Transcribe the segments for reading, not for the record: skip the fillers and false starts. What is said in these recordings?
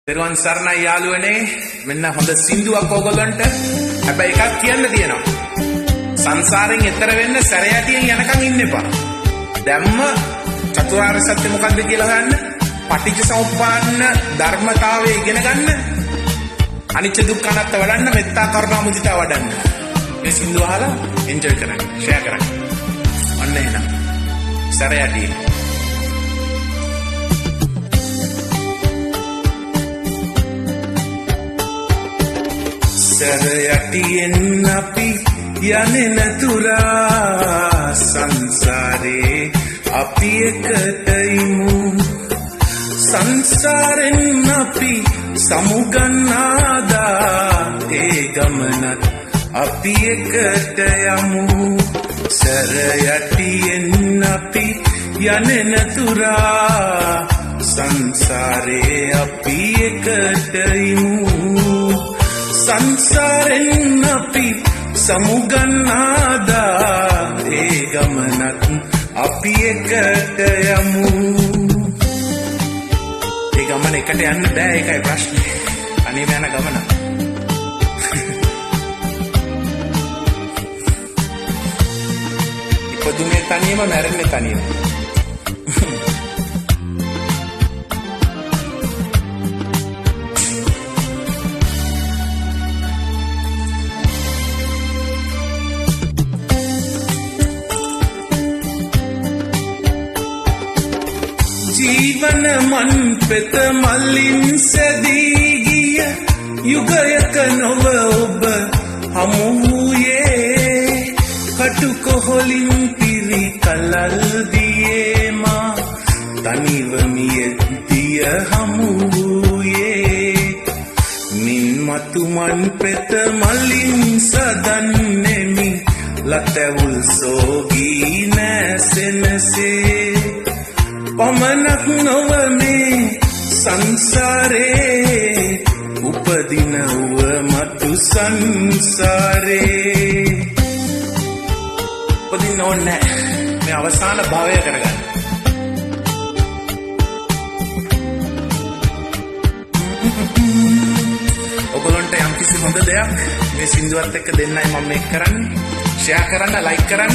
පෙරවන් සරණයි යාළුවනේ මෙන්න හොඳ සින්දුවක් ඕගොල්ලන්ට හැබැයි එකක් කියන්න තියෙනවා සංසාරයෙන් එතර වෙන්න සැරයටියෙන් යනකම් ඉන්න එපා දැම්ම චතුරාර්ය සත්‍ය මොකක්ද කියලා හොයන්න පටිච්ච සමුප්පාදන ධර්මතාවය ඉගෙන ගන්න අනිච්ච දුක්ඛ අනාත්ම වඩන්න මෙත්තා කරුණා මුදිතා වඩන්න මේ සින්දුව අහලා එන්ජොයි කරන්න ෂෙයා කරන්න අන්න එහෙනම් සැරයටියෙන් සැරයටියෙන් අපි යන්නේ නතුරා සංසාරේ අපි එකට ඉමු සංසාරෙන් අපි සමුගන්නාදා ඒ ගමනත් අපි එකට යමු සැරයටියෙන් අපි යන්නේ නතුරා සංසාරේ අපි එකට ඉමු සංසාරෙන් අපි සමුගන්නාදා ඒ ගමනත් අපි එකට යමු ඒ ගමන එකට යන්න බෑ ඒකයි ප්‍රශ්නේ අනේම යන ගමන ඉපදුනේ තනියම මැරෙන්නේ තනියම ජීවන මන් පෙත මල්ලින් සැදී ගිය යුගයක නොව ඔබ හමු වූයේ කටුකොහොලින් පිරි කලල් දියේ මා තනිව මියදිය හමු වූයේ මින් මතු මන් පෙත මල්ලින් සදන්නෙමි ලතැවුල් සෝගී නැසෙනසේ පමණක් නොව මේ සංසාරේ උපදින වූ මතු සංසාරේ උපදින්න ඕනේ මේ අවසාන භවය කරගන්න ඔයගොල්ලන්ට යම්කිසි හොඳ දෙයක් මේ සින්දුවත් එක්ක දෙන්නයි මම මේක කරන්නේ ෂෙයා කරන්න ලයික් කරන්න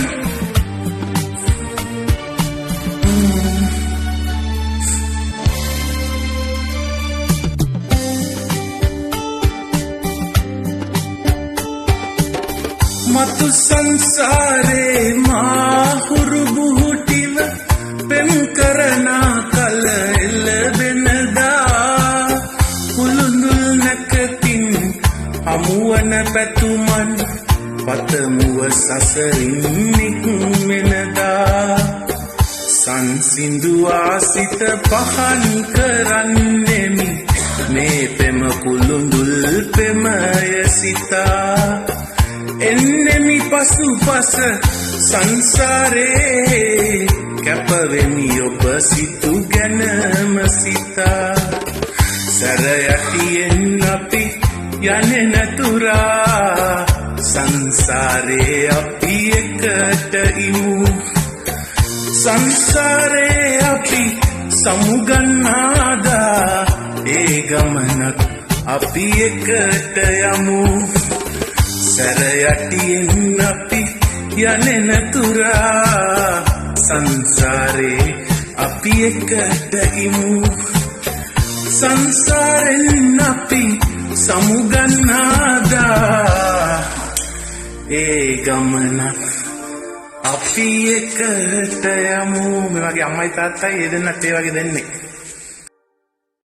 මතු සංසාරේ මාහුරු බුහුටිව පෙම් කරනා කල එල්ලබෙනදා හුළුඳුල් නැකතින් හමුවන පැතුමන් පතමුව සසරින් නික්මෙනදා සංසිඳුවා සිත පහන් කරන්නෙමි මේ පෙම කුළුඳුල් පෙමය සිතා එන්නෙමි පසුපස සංසාරේ කැපවෙමි ඔබ සිතු ගැනම සිතා සැරයටියෙන් අපි යන්නේ නතුරා සංසාරේ අපි එකට ඉමු සංසාරේ අපි සමුගන්නාදා ඒ ගමනත් අපි එකට යමු සැරයටියෙන් අපි යන්නේ නතුරා සංසාරේ අපි එකට ඉමු සංසාරෙන් අපි සමුගන්නාදා ඒ ගමන අපි එකට යමු මේ වගේ අම්මයි තාත්තයි ඒ දෙන්නත් ඒ වගේ දෙන්නේ